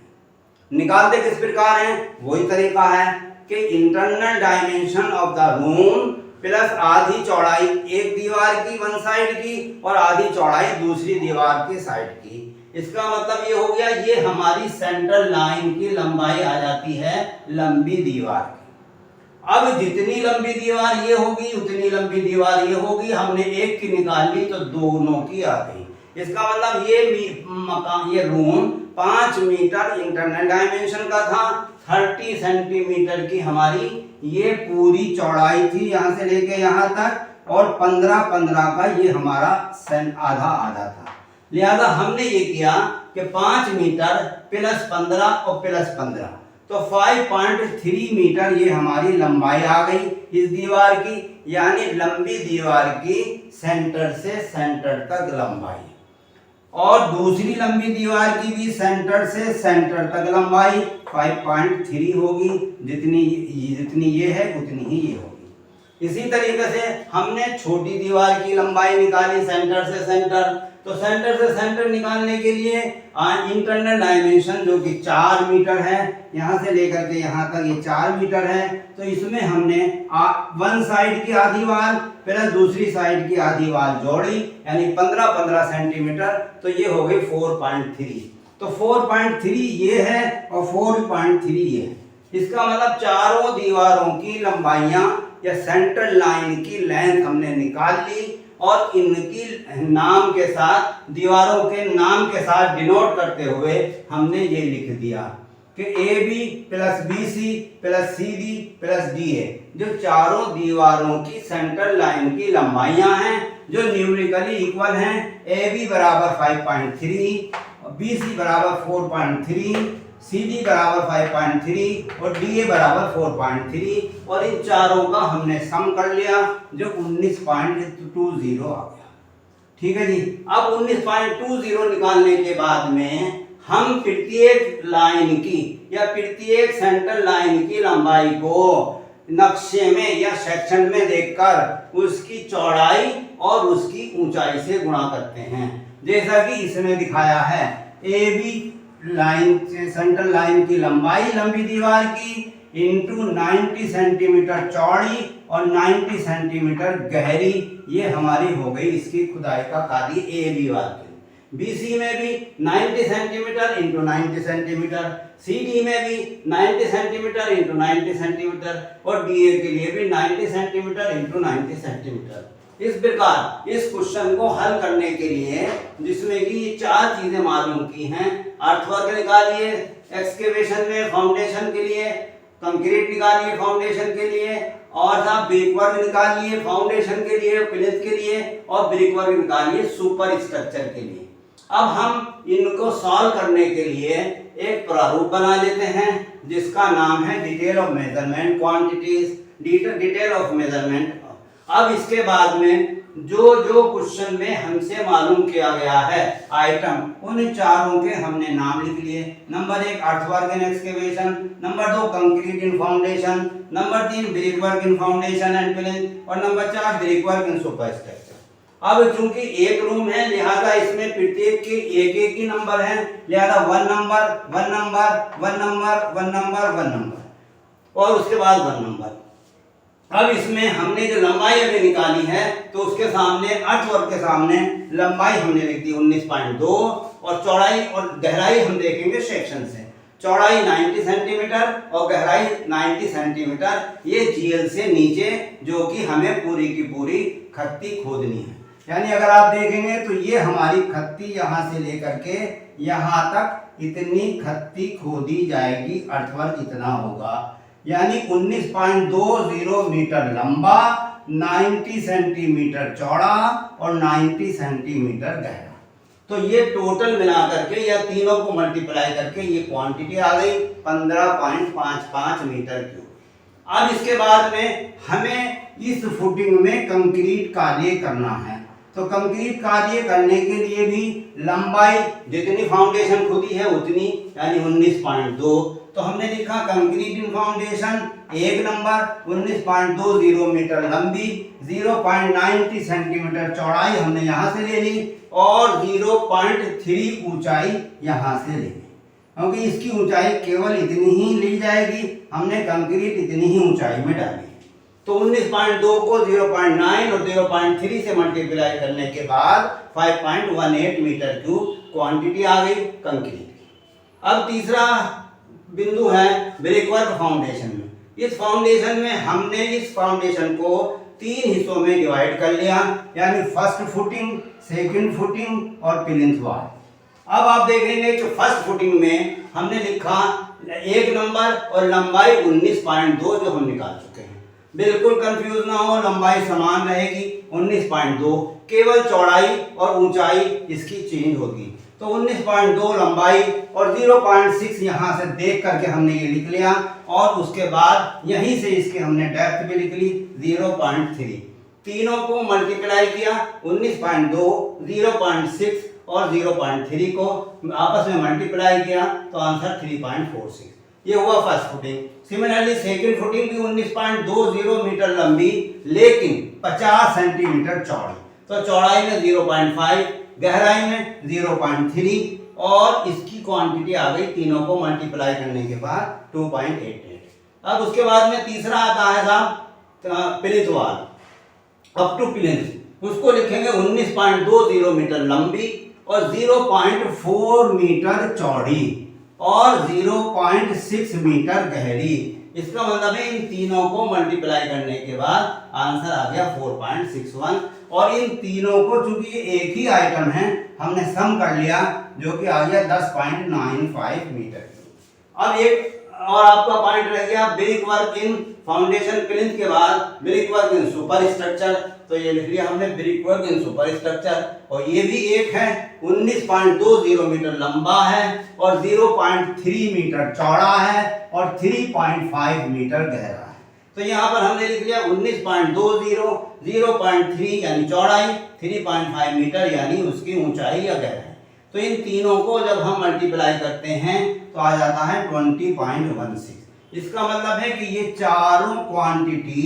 A: निकालते किस प्रकार हैं? वही तरीका है कि internal dimension of the room plus आधी चौड़ाई एक दीवार की वन साइड की और आधी चौड़ाई दूसरी दीवार की साइड की। इसका मतलब ये हो गया, ये हमारी सेंट्रल लाइन की लंबाई आ जाती है लंबी दीवार की। अब जितनी लंबी दीवार ये होगी उतनी लंबी दीवार ये होगी, हमने एक की निकाल ली तो दोनों की आ गई। इसका मतलब ये मकान, ये रूम 5 मीटर इंटरनल डायमेंशन का था, 30 सेंटीमीटर की हमारी ये पूरी चौड़ाई थी यहाँ से लेके यहाँ तक, और 15-15 का ये हमारा आधा आधा था। लिहाजा हमने ये किया कि 5 मीटर प्लस 15 और प्लस 15 तो 5.3 मीटर ये हमारी लंबाई आ गई इस दीवार की, यानी लंबी दीवार की सेंटर से सेंटर तक लंबाई, और दूसरी लंबी दीवार की भी सेंटर से सेंटर तक लंबाई 5.3 होगी, जितनी ये है उतनी ही ये होगी। इसी तरीके से हमने छोटी दीवार की लंबाई निकाली सेंटर से सेंटर, तो सेंटर से सेंटर निकालने के लिए इंटरनल डायमेंशन जो कि 4 मीटर है, यहाँ से लेकर के यहाँ तक ये 4 मीटर है, तो इसमें हमने वन साइड की आधी वाल प्लस दूसरी साइड की आधी वाल जोड़ी, यानी 15-15 सेंटीमीटर, तो ये हो गई 4.3। तो 4.3 ये है और 4.3 ये है। इसका मतलब चारों दीवारों की लंबाइयाँ या सेंट्रल लाइन की लेंथ हमने निकाल ली और इनकी नाम के साथ, दीवारों के नाम के साथ डिनोट करते हुए हमने ये लिख दिया कि AB plus BC plus CD plus DA जो चारों दीवारों की सेंट्रल लाइन की लंबाइयां हैं जो न्यूमेरिकली इक्वल हैं। AB बराबर 5.3, BC बराबर 4.3, CD बराबर 5.3 और DA बराबर 4.3, और इन चारों का हमने सम कर लिया जो 19.20 आ गया। ठीक है जी। अब 19.20 निकालने के बाद में हम प्रत्येक लाइन की या प्रत्येक सेंट्रल लाइन की लंबाई को नक्शे में या सेक्शन में देखकर उसकी चौड़ाई और उसकी ऊंचाई से गुणा करते हैं। जैसा कि इसमें दिखाया है, A B line central line की लंबाई लंबी दीवार की इंटू 90 सेंटीमीटर चौड़ी और 90 सेंटीमीटर गहरी, ये हमारी हो गई इसकी खुदाई का कार्य ए बी वार के। बीसी में भी 90 सेंटीमीटर इंटू 90 सेंटीमीटर, सीडी में भी 90 सेंटीमीटर इंटू 90 सेंटीमीटर और डीए के लिए भी 90 सेंटीमीटर इंटू 90 सेंटीमीटर। इस प्रकार इस क्वेश्चन को हल करने के लिए, जिसमें कि ये चार चीजें मालूम की हैं, अर्थवर्क निकालिए एक्सकेवेशन में फाउंडेशन के लिए, कंक्रीट निकालिए फाउंडेशन के लिए, और साहब ब्रिकवर्क निकालिए फाउंडेशन के लिए, प्लिंथ के लिए, और ब्रिकवर्क निकालिए सुपर स्ट्रक्चर के लिए। अब हम इनको सॉल्व करने के लिए एक प्रारूप बना लेते हैं जिसका नाम है detail of measurement quantities, detail of measurement. अब इसके बाद में जो जो क्वेश्चन में हमसे मालूम किया गया है आइटम, उन चारों के हमने नाम लिख लिए। Number 1 earthwork in excavation, number 2 concrete in foundation, number 3 brickwork in foundation and plinth, और नंबर 4 ब्रिकवर्क इन सुपर स्ट्रक्चर। अब चूंकि एक रूम है लिहाजा इसमें प्रत्येक के एक ही नंबर है, लिहाजा 1 number 1 number 1 number 1 number 1 number और उसके बाद 1 नंबर। अब इसमें हमने जो लंबाई अभी निकाली है तो उसके सामने अर्थवर्क के सामने लंबाई हमने लिख दी 19.2 और चौड़ाई और गहराई हम देखेंगे सेक्शन से। चौड़ाई 90 सेंटीमीटर और गहराई 90 सेंटीमीटर, ये जीएल से नीचे जो कि हमें पूरी की पूरी खत्ती खोदनी है। यानी अगर आप देखेंगे तो ये हमारी खत्ती यहाँ से लेकर के यहाँ तक इतनी खत्ती खोदी जाएगी, अर्थवर्क इतना होगा। यानी 19.20 मीटर लंबा, 90 सेंटीमीटर चौड़ा और 90 सेंटीमीटर गहरा। तो ये टोटल मिला करके या तीनों को मल्टीप्लाई करके ये क्वांटिटी आ गई 15.55 मीटर क्यूब। अब इसके बाद में हमें इस फुटिंग में कंक्रीट कार्य करना है, तो कंक्रीट कार्य करने के लिए भी लंबाई जितनी फाउंडेशन खुदी है उतनी, यानी 19.2। तो हमने लिखा concrete in foundation 1 number 19.20 metre लंबी, 0.90 सेंटीमीटर चौड़ाई हमने यहाँ से ले ली और 0.3 ऊंचाई यहाँ से ले ली, क्योंकि इसकी ऊंचाई केवल इतनी ही ली जाएगी, हमने कंक्रीट इतनी ही ऊंचाई में डाली। तो 19.2 को 0.9 और 0.3 से मल्टीप्लाई करने के बाद 5.18 मीटर क्यूब क्वांटिटी आ गई कंक्रीट की। अब तीसरा बिंदु है ब्रिकवर्क फाउंडेशन में। इस फाउंडेशन में हमने इस फाउंडेशन को 3 हिस्सों में डिवाइड कर लिया, यानी फर्स्ट फुटिंग, सेकंड फुटिंग और प्लिंथ वॉल। अब आप देखेंगे कि फर्स्ट फुटिंग में हमने लिखा 1 नंबर और लंबाई 19.2 जो हम निकाल चुके हैं। बिल्कुल कंफ्यूज ना हो, लंबाई समान रहेगी 19.2, केवल चौड़ाई और ऊंचाई इसकी चेंज होगी। तो 19.2 लंबाई और 0.6 यहाँ से देख करके हमने ये लिख लिया और उसके बाद यहीं से इसके हमने डेप्थ भी लिख ली 0.3। तीनों को मल्टीप्लाई किया 19.2, 0.6 और 0.3 को आपस में मल्टीप्लाई किया तो आंसर 3.46। ये हुआ first footing. Similarly second footing भी 19.20 मीटर लंबी लेकिन 50 सेंटीमीटर चौड़ी, तो चौड़ाई में 0.5, गहराई में 0.3 और इसकी क्वांटिटी आ गई तीनों को मल्टीप्लाई करने के बाद 2.88। अब उसके बाद में तीसरा आता है साहब plinth wall up to plinth, उसको लिखेंगे 19.20 मीटर लंबी और 0.4 मीटर चौड़ी और 0.6 मीटर गहरी। इसका मतलब है इन तीनों को मल्टीप्लाई करने के बाद आंसर आ गया 4.61 और इन तीनों को चूंकि ये एक ही आइटम है हमने सम कर लिया जो कि आ गया 10.95 मीटर। अब एक और आपका पॉइंट रह गया ब्रिकवर्क इन फाउंडेशन प्लिंथ के बाद ब्रिकवर्क इन सुपर स्ट्रक्चर, तो ये लिख लिया हमने ब्रिकवर्क इन सुपर स्ट्रक्चर और ये भी एक है 19.20 मीटर लंबा है और 0.3 मीटर चौड़ा है और 3.5 मीटर गहरा है। तो यहाँ पर हमने लिख लिया 19.20, 0.3 यानी चौड़ाई, 3.5 मीटर यानी उसकी ऊंचाई या गहराई। तो इन तीनों को जब हम मल्टीप्लाई करते हैं तो आ जाता है 20.16। इसका मतलब है कि ये चारों क्वांटिटी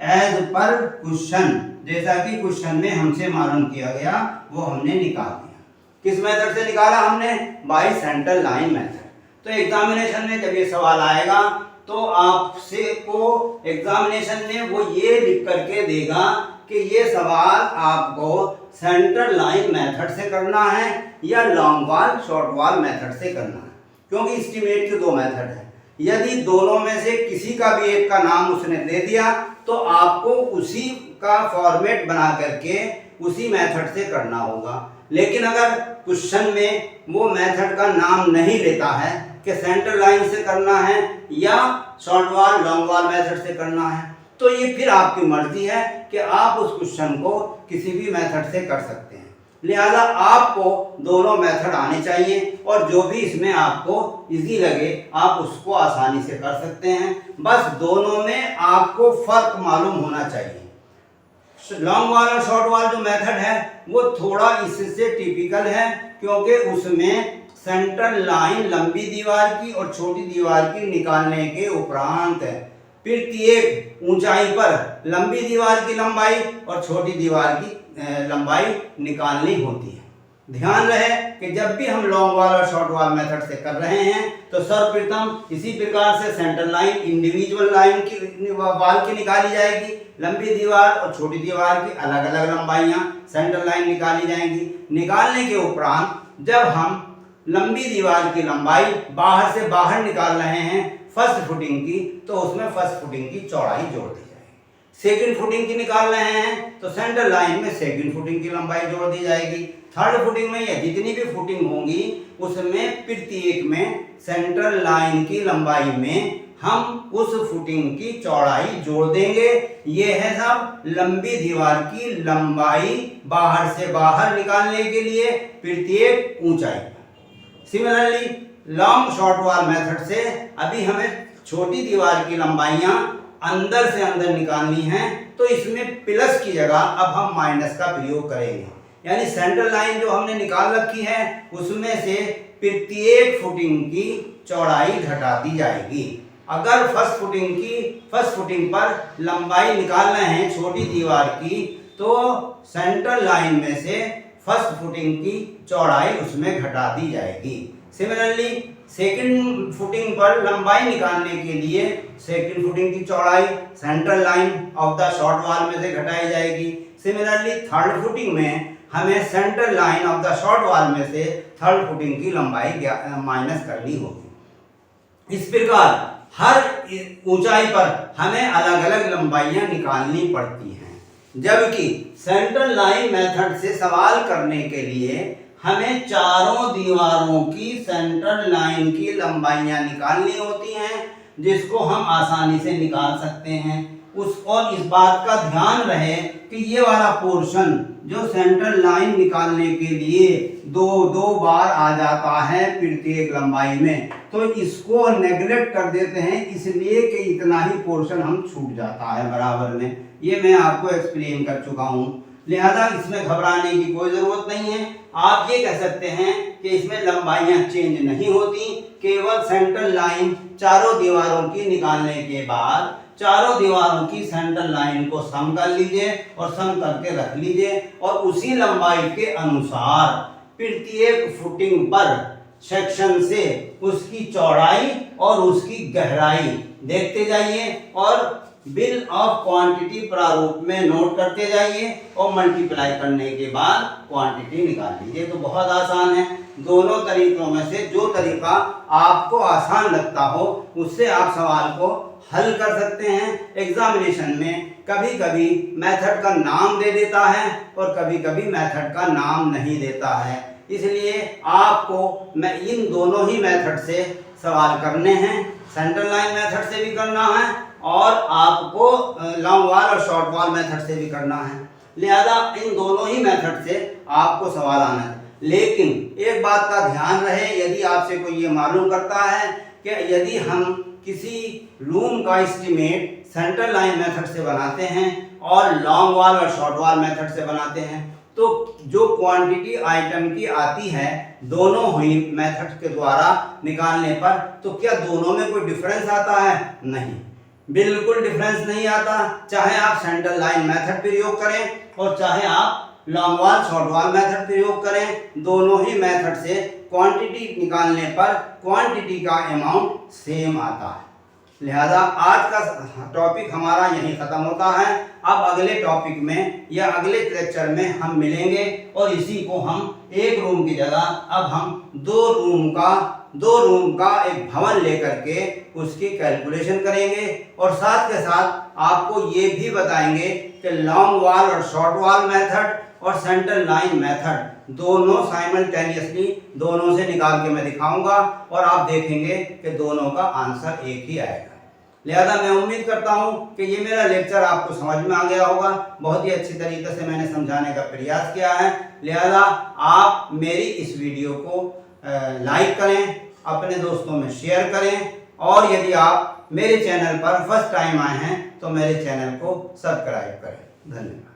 A: एज पर क्वेश्चन, जैसा कि क्वेश्चन में हमसे मालूम किया गया, वो हमने निकाल दिया। किस मेथड से निकाला हमने? Bye centre line method. तो एग्जामिनेशन में जब ये सवाल आएगा तो आपसे को एग्जामिनेशन में वो ये लिख करके देगा कि ये सवाल आपको सेंटर लाइन मेथड से करना है या long wall short wall method से करना है, क्योंकि एस्टीमेट के दो मेथड है। यदि दोनों में से किसी का भी एक का नाम उसने दे दिया तो आपको उसी का फॉर्मेट बना करके उसी मेथड से करना होगा। लेकिन अगर क्वेश्चन में वो मेथड का नाम नहीं लेता है कि सेंटर लाइन से करना है या short wall long wall method से करना है, तो ये फिर आपकी मर्जी है कि आप उस क्वेश्चन को किसी भी मेथड से कर सकते हैं। लिहाजा आपको दोनों मेथड आने चाहिए और जो भी इसमें आपको इजी लगे आप उसको आसानी से कर सकते हैं। बस दोनों में आपको फर्क मालूम होना चाहिए। लॉन्ग वॉल और शॉर्ट वॉल जो मेथड है वो थोड़ा इससे टिपिकल है, क्योंकि उसमें सेंट्रल लाइन लंबी दीवार की और छोटी दीवार की निकालने के उपरांत प्रत्येक ऊंचाई पर लंबी दीवार की लंबाई और छोटी दीवार की लंबाई निकालनी होती है। ध्यान रहे कि जब भी हम लॉन्ग वॉल और शॉर्ट वॉल मेथड से कर रहे हैं तो सर्वप्रथम इसी प्रकार से सेंटर लाइन इंडिविजुअल लाइन की वॉल की निकाली जाएगी, लंबी दीवार और छोटी दीवार की अलग अलग लंबाइयां सेंटर लाइन निकाली जाएंगी। निकालने के उपरांत जब हम लंबी दीवार की लंबाई बाहर से बाहर निकाल रहे हैं फर्स्ट फुटिंग की, तो उसमें फर्स्ट फुटिंग की चौड़ाई जोड़ दी जाएगी। सेकंड फुटिंग की निकाल रहे हैं तो सेंटर लाइन में सेकंड फुटिंग की लंबाई जोड़ दी जाएगी। थर्ड फुटिंग में या जितनी भी फुटिंग होंगी उसमें प्रत्येक में सेंट्रल लाइन की लंबाई में हम उस फुटिंग की चौड़ाई जोड़ देंगे। ये है सब लंबी दीवार की लंबाई बाहर से बाहर निकालने के लिए प्रत्येक ऊंचाई। Similarly long short wall method से अभी हमें छोटी दीवार की लंबाइयां अंदर से अंदर निकालनी है, तो इसमें प्लस की जगह अब हम माइनस का प्रयोग करेंगे। यानी सेंट्रल लाइन जो हमने निकाल रखी है उसमें से प्रत्येक फुटिंग की चौड़ाई घटा दी जाएगी। अगर फर्स्ट फुटिंग पर लंबाई निकाल रहे हैं छोटी दीवार की, तो सेंट्रल लाइन में से फर्स्ट फुटिंग की चौड़ाई उसमें घटा दी जाएगी। सिमिलरली सेकंड फुटिंग पर लंबाई निकालने के लिए सेकंड फुटिंग की चौड़ाई central line of the short wall में से घटाई जाएगी। सिमिलरली थर्ड फुटिंग में हमें central line of the short wall में से थर्ड फुटिंग की लंबाई माइनस करनी होगी। इस प्रकार हर ऊंचाई पर हमें अलग अलग लंबाइयां निकालनी पड़ती हैं, जबकि सेंट्रल लाइन मेथड से सवाल करने के लिए हमें चारों दीवारों की सेंट्रल लाइन की लंबाइयां निकालनी होती हैं, जिसको हम आसानी से निकाल सकते हैं। और इस बात का ध्यान रहे कि ये वाला पोर्शन जो सेंट्रल लाइन निकालने के लिए दो बार आ जाता है प्रत्येक लंबाई में, तो इसको नेग्लेक्ट कर देते हैं, इसलिए कि इतना ही पोर्शन हम छूट जाता है बराबर में। ये मैं आपको एक्सप्लेन कर चुका हूँ, लिहाजा इसमें घबराने की कोई ज़रूरत नहीं है। आप ये कह सकते हैं कि इसमें लंबाइयाँ चेंज नहीं होती, केवल सेंट्रल लाइन चारों दीवारों की निकालने के बाद चारों दीवारों की सेंट्रल लाइन को सम कर लीजिए और सम करके रख लीजिए, और उसी लंबाई के अनुसार प्रत्येक फुटिंग पर सेक्शन से उसकी चौड़ाई और उसकी गहराई देखते जाइए और बिल ऑफ क्वांटिटी प्रारूप में नोट करते जाइए और मल्टीप्लाई करने के बाद क्वांटिटी निकाल लीजिए। तो बहुत आसान है। दोनों तरीकों में से जो तरीका आपको आसान लगता हो उससे आप सवाल को हल कर सकते हैं। एग्जामिनेशन में कभी कभी मेथड का नाम दे देता है और कभी कभी मेथड का नाम नहीं देता है, इसलिए आपको मैं इन दोनों ही मेथड से सवाल करने हैं। सेंट्रल लाइन मेथड से भी करना है और आपको लॉन्ग वॉल और शॉर्ट वॉल मेथड से भी करना है, लिहाजा इन दोनों ही मेथड से आपको सवाल आना है। लेकिन एक बात का ध्यान रहे, यदि आपसे कोई ये मालूम करता है कि यदि हम किसी रूम का एस्टीमेट सेंट्रल लाइन मेथड से बनाते हैं और लॉन्ग वॉल और शॉर्ट वॉल मेथड से बनाते हैं, तो जो क्वांटिटी आइटम की आती है दोनों ही मेथड के द्वारा निकालने पर, तो क्या दोनों में कोई डिफरेंस आता है? नहीं, बिल्कुल डिफरेंस नहीं आता। चाहे आप सेंट्रल लाइन मेथड प्रयोग करें और चाहे आप long wall short wall method प्रयोग करें, दोनों ही मेथड से क्वांटिटी निकालने पर क्वांटिटी का अमाउंट सेम आता है। लिहाजा आज का टॉपिक हमारा यहीं ख़त्म होता है। अब अगले टॉपिक में या अगले लेक्चर में हम मिलेंगे और इसी को हम एक रूम की जगह अब हम दो रूम का एक भवन लेकर के उसकी कैलकुलेशन करेंगे और साथ के साथ आपको ये भी बताएंगे कि लॉन्ग वॉल और शॉर्ट वॉल मेथड और सेंट्रल लाइन मेथड दोनों साइमल्टेनियसली दोनों से निकाल के मैं दिखाऊंगा और आप देखेंगे कि दोनों का आंसर एक ही आएगा। लिहाजा मैं उम्मीद करता हूं कि ये मेरा लेक्चर आपको समझ में आ गया होगा। बहुत ही अच्छी तरीके से मैंने समझाने का प्रयास किया है। लिहाजा आप मेरी इस वीडियो को लाइक करें, अपने दोस्तों में शेयर करें और यदि आप मेरे चैनल पर फर्स्ट टाइम आए हैं तो मेरे चैनल को सब्सक्राइब करें। धन्यवाद।